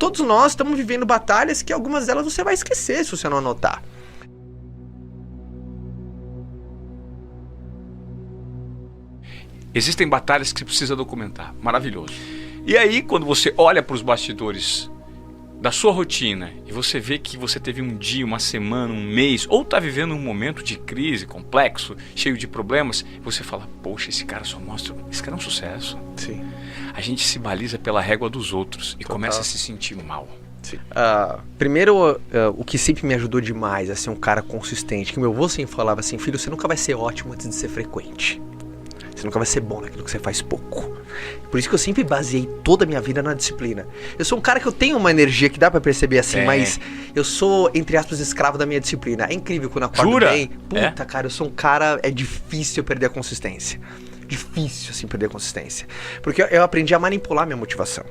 todos nós estamos vivendo batalhas que algumas delas você vai esquecer se você não anotar. Existem batalhas que você precisa documentar. Maravilhoso. E aí, quando você olha para os bastidores da sua rotina e você vê que você teve um dia, uma semana, um mês, ou está vivendo um momento de crise complexo, cheio de problemas, você fala, poxa, esse cara só mostra... Esse cara é um sucesso. Sim. A gente se baliza pela régua dos outros e começa a se sentir mal. Primeiro, o que sempre me ajudou demais a ser um cara consistente, que meu avô sempre falava assim, filho, você nunca vai ser ótimo antes de ser frequente. Você nunca vai ser bom naquilo que você faz pouco. Por isso que eu sempre baseei toda a minha vida na disciplina. Eu sou um cara que eu tenho uma energia que dá pra perceber assim, mas eu sou, entre aspas, escravo da minha disciplina. É incrível quando eu acordo bem. Puta, cara, eu sou um cara... É difícil eu perder a consistência. Difícil, assim, perder a consistência. Porque eu aprendi a manipular minha motivação.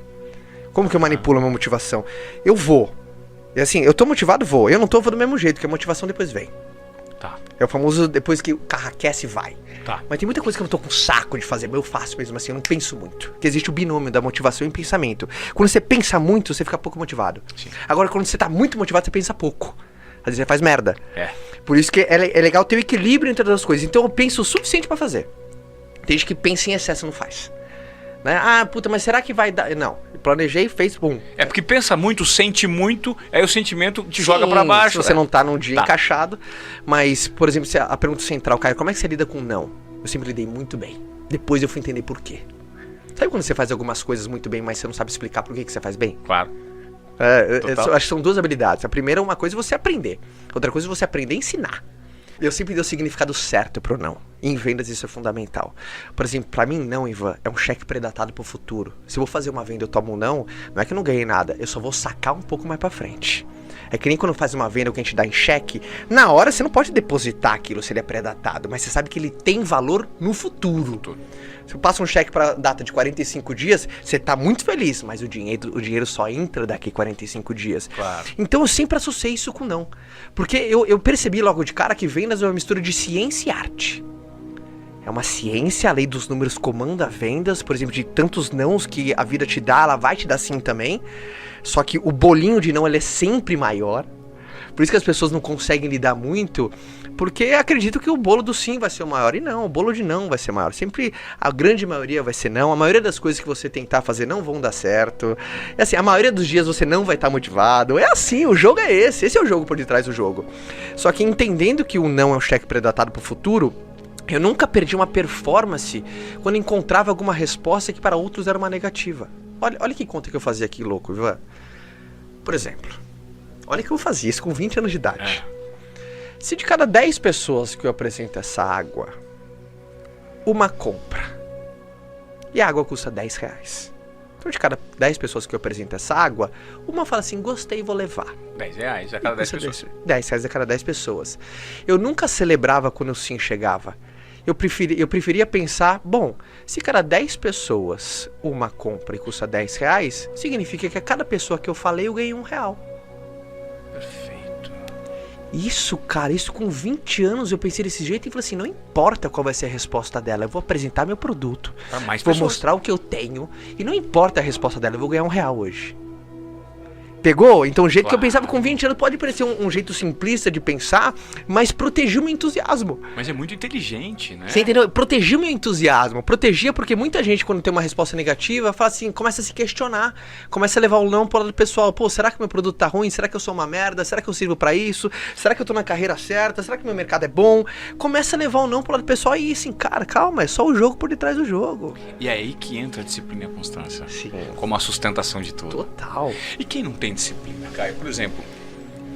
Como que eu manipulo a minha motivação? Eu vou. E assim, eu tô motivado, vou. Eu não tô, vou do mesmo jeito, que a motivação depois vem. Tá. É o famoso depois que o carro aquece, vai. Tá. Mas tem muita coisa que eu não tô com saco de fazer, mas eu faço mesmo assim, eu não penso muito. Porque existe o binômio da motivação e pensamento. Quando você pensa muito, você fica pouco motivado. Sim. Agora, quando você tá muito motivado, você pensa pouco. Às vezes você faz merda. Por isso que é legal ter o equilíbrio entre as duas coisas. Então eu penso o suficiente pra fazer. Tem gente que pensa em excesso e não faz. Né? Ah, puta, mas será que vai dar? Não, planejei e fez, bum. É porque pensa muito, sente muito, aí o sentimento te joga pra baixo. Se você não tá num dia encaixado. Mas, por exemplo, a pergunta central, Caio, como é que você lida com não? Eu sempre lidei muito bem. Depois eu fui entender por quê. Sabe quando você faz algumas coisas muito bem, mas você não sabe explicar por que você faz bem? Claro. Eu acho que são duas habilidades. A primeira é uma coisa você aprender. Outra coisa é você aprender a ensinar. Eu sempre dei o significado certo pro não. Em vendas isso é fundamental. Por exemplo, pra mim não, Ivan, é um cheque predatado pro futuro. Se eu vou fazer uma venda e eu tomo um não, não é que eu não ganhei nada, eu só vou sacar um pouco mais pra frente. É que nem quando faz uma venda que a gente dá em cheque, na hora você não pode depositar aquilo se ele é predatado, mas você sabe que ele tem valor no futuro. Se eu passo um cheque para data de 45 dias, você tá muito feliz, mas o dinheiro só entra daqui 45 dias. Claro. Então eu sempre associei isso com não. Porque eu percebi logo de cara que vendas é uma mistura de ciência e arte. É uma ciência, a lei dos números comanda vendas, por exemplo, de tantos nãos que a vida te dá, ela vai te dar sim também. Só que o bolinho de não, ele é sempre maior. Por isso que as pessoas não conseguem lidar muito, porque acreditam que o bolo do sim vai ser o maior. E não, o bolo de não vai ser maior. Sempre a grande maioria vai ser não. A maioria das coisas que você tentar fazer não vão dar certo. É assim, a maioria dos dias você não vai estar motivado. É assim, o jogo é esse. Esse é o jogo por detrás do jogo. Só que entendendo que o não é um cheque predatado pro futuro, eu nunca perdi uma performance quando encontrava alguma resposta que para outros era uma negativa. Olha que conta que eu fazia aqui, louco, viu? Por exemplo, olha que eu fazia isso com 20 anos de idade. Se de cada 10 pessoas que eu apresento essa água, uma compra, e a água custa 10 reais. Então de cada 10 pessoas que eu apresento essa água, uma fala assim, gostei, vou levar. 10 reais a cada 10 pessoas. 10 reais a cada 10 pessoas. Eu nunca celebrava quando o sim chegava. Eu preferia pensar, bom, se cada 10 pessoas uma compra e custa 10 reais, significa que a cada pessoa que eu falei eu ganhei R$1. Perfeito. Isso, cara, isso com 20 anos eu pensei desse jeito e falei assim, não importa qual vai ser a resposta dela, eu vou apresentar meu produto, vou mostrar o que eu tenho e não importa a resposta dela, eu vou ganhar R$1 hoje. Pegou? Então o jeito que eu pensava com 20 anos pode parecer um jeito simplista de pensar, mas protegiu meu entusiasmo. Mas é muito inteligente, né? Você entendeu? Protegiu meu entusiasmo. Protegia porque muita gente, quando tem uma resposta negativa, fala assim, começa a se questionar. Começa a levar o não pro lado pessoal. Pô, será que meu produto tá ruim? Será que eu sou uma merda? Será que eu sirvo pra isso? Será que eu tô na carreira certa? Será que meu mercado é bom? Começa a levar o não pro lado pessoal e assim, cara, calma, é só o jogo por detrás do jogo. E é aí que entra a disciplina e a constância. Sim. Como a sustentação de tudo. Total. E quem não tem disciplina, Caio? Por exemplo,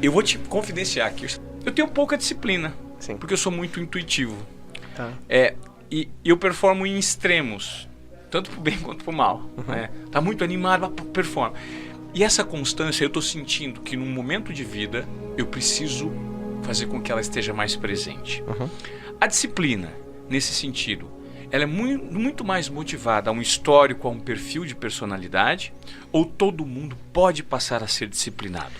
eu vou te confidenciar aqui. Eu tenho pouca disciplina. Sim. Porque eu sou muito intuitivo. Tá. E eu performo em extremos. Tanto pro bem quanto pro mal. Né? Tá muito animado, performa. E essa constância, eu tô sentindo que num momento de vida, eu preciso fazer com que ela esteja mais presente. A disciplina, nesse sentido, ela é muito mais motivada a um histórico, a um perfil de personalidade, ou todo mundo pode passar a ser disciplinado?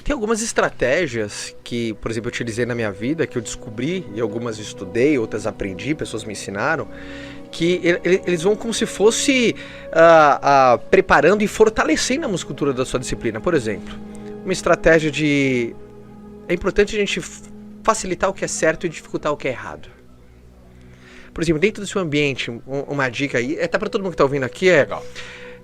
Tem algumas estratégias que, por exemplo, eu utilizei na minha vida, que eu descobri, e algumas estudei, outras aprendi, pessoas me ensinaram, que eles vão como se fosse preparando e fortalecendo a musculatura da sua disciplina. Por exemplo, uma estratégia de... É importante a gente facilitar o que é certo e dificultar o que é errado. Por exemplo, dentro do seu ambiente, uma dica aí, tá para todo mundo que tá ouvindo aqui, Legal.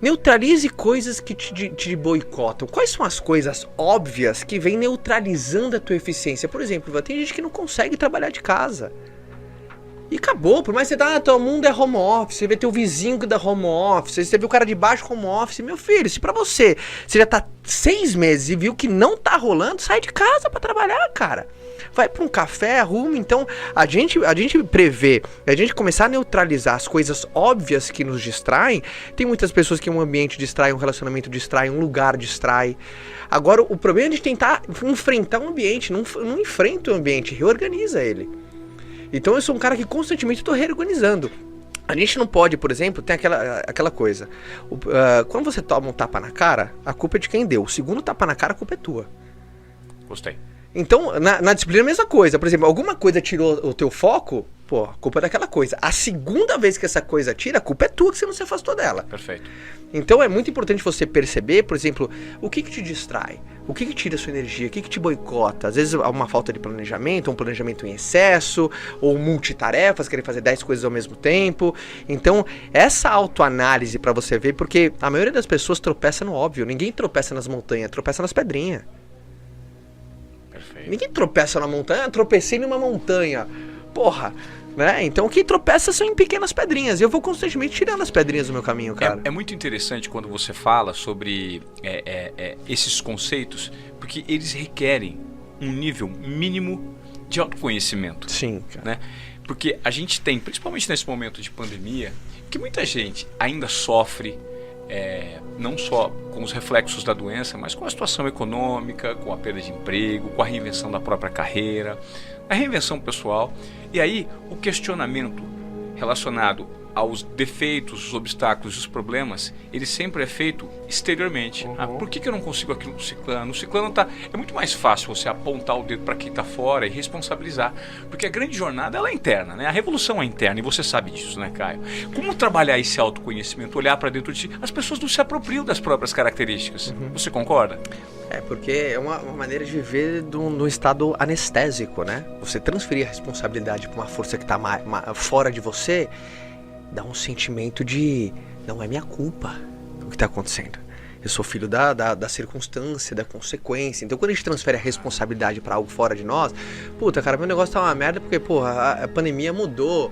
Neutralize coisas que te boicotam. Quais são as coisas óbvias que vêm neutralizando a tua eficiência? Por exemplo, tem gente que não consegue trabalhar de casa. E acabou, por mais que você todo mundo é home office, você vê teu vizinho que dá home office, você vê o cara de baixo home office. Meu filho, se pra você já tá 6 meses e viu que não tá rolando, sai de casa pra trabalhar, cara. Vai pra um café, arruma. Então, a gente prevê, a gente começar a neutralizar as coisas óbvias que nos distraem. Tem muitas pessoas que um ambiente distrai, um relacionamento distrai, um lugar distrai. Agora, o problema é de tentar enfrentar o ambiente, não enfrenta o ambiente, reorganiza ele. Então eu sou um cara que constantemente estou reorganizando. A gente não pode, por exemplo, tem aquela coisa. Quando você toma um tapa na cara, a culpa é de quem deu. O segundo tapa na cara, a culpa é tua. Gostei. Então, na disciplina é a mesma coisa. Por exemplo, alguma coisa tirou o teu foco, pô, a culpa é daquela coisa. A segunda vez que essa coisa tira, a culpa é tua que você não se afastou dela. Perfeito. Então é muito importante você perceber, por exemplo, o que te distrai, o que tira a sua energia, o que te boicota. Às vezes há uma falta de planejamento, um planejamento em excesso, ou multitarefas, querer fazer 10 coisas ao mesmo tempo. Então, essa autoanálise para você ver, porque a maioria das pessoas tropeça no óbvio. Ninguém tropeça nas montanhas, tropeça nas pedrinhas. Perfeito. Ninguém tropeça na montanha, tropecei numa montanha. Porra, né? Então quem tropeça são em pequenas pedrinhas. E eu vou constantemente tirando as pedrinhas do meu caminho, cara. É muito interessante quando você fala sobre esses conceitos, porque eles requerem um nível mínimo de autoconhecimento. Sim, cara. Né? Porque a gente tem, principalmente nesse momento de pandemia, que muita gente ainda sofre, não só com os reflexos da doença, mas com a situação econômica, com a perda de emprego, com a reinvenção da própria carreira, a reinvenção pessoal. E aí o questionamento relacionado aos defeitos, os obstáculos e os problemas, ele sempre é feito exteriormente. Uhum. Por que eu não consigo aquilo no ciclano? O ciclano tá... É muito mais fácil você apontar o dedo para quem está fora e responsabilizar, porque a grande jornada ela é interna, né? A revolução é interna e você sabe disso, né, Caio? Como trabalhar esse autoconhecimento, olhar para dentro de si? As pessoas não se apropriam das próprias características. Uhum. Você concorda? Porque é uma maneira de viver num estado anestésico, né? Você transferir a responsabilidade para uma força que está fora de você, dá um sentimento de não é minha culpa o que está acontecendo. Eu sou filho da circunstância, da consequência. Então quando a gente transfere a responsabilidade para algo fora de nós, puta, cara, meu negócio tá uma merda porque, porra, a pandemia mudou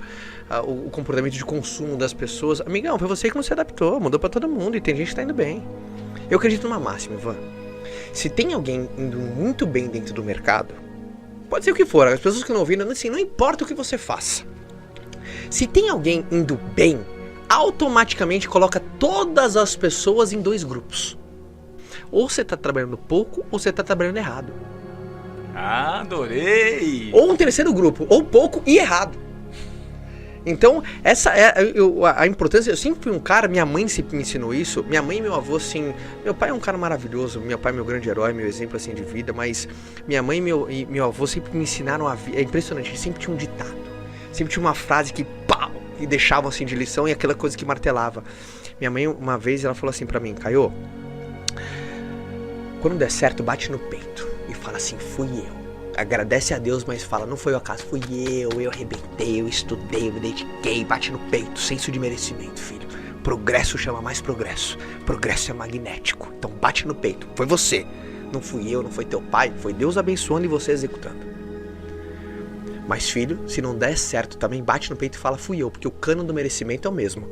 o comportamento de consumo das pessoas. Amigão, foi você que não se adaptou, mudou para todo mundo e tem gente que tá indo bem. Eu acredito numa máxima, Ivan. Se tem alguém indo muito bem dentro do mercado, pode ser o que for, as pessoas que não ouviram, assim, não importa o que você faça. Se tem alguém indo bem, automaticamente coloca todas as pessoas em 2 grupos. Ou você está trabalhando pouco, ou você está trabalhando errado. Adorei! Ou um terceiro grupo, ou pouco e errado. Então, essa é a importância. Eu sempre fui um cara, minha mãe sempre me ensinou isso. Minha mãe e meu avô, assim... Meu pai é um cara maravilhoso, meu pai é meu grande herói, meu exemplo, assim, de vida. Mas minha mãe e meu avô sempre me ensinaram a vida. É impressionante, eles sempre tinham um ditado. Sempre tinha uma frase que, pau, e deixavam, assim, de lição, e aquela coisa que martelava. Minha mãe, uma vez, ela falou assim pra mim: Caio, quando der certo, bate no peito e fala assim, fui eu. Agradece a Deus, mas fala, não foi o acaso, fui eu arrebentei, eu estudei, eu me dediquei, bate no peito, senso de merecimento, filho. Progresso chama mais progresso, progresso é magnético, então bate no peito, foi você, não fui eu, não foi teu pai, foi Deus abençoando e você executando. Mas filho, se não der certo também bate no peito e fala, fui eu, porque o cano do merecimento é o mesmo.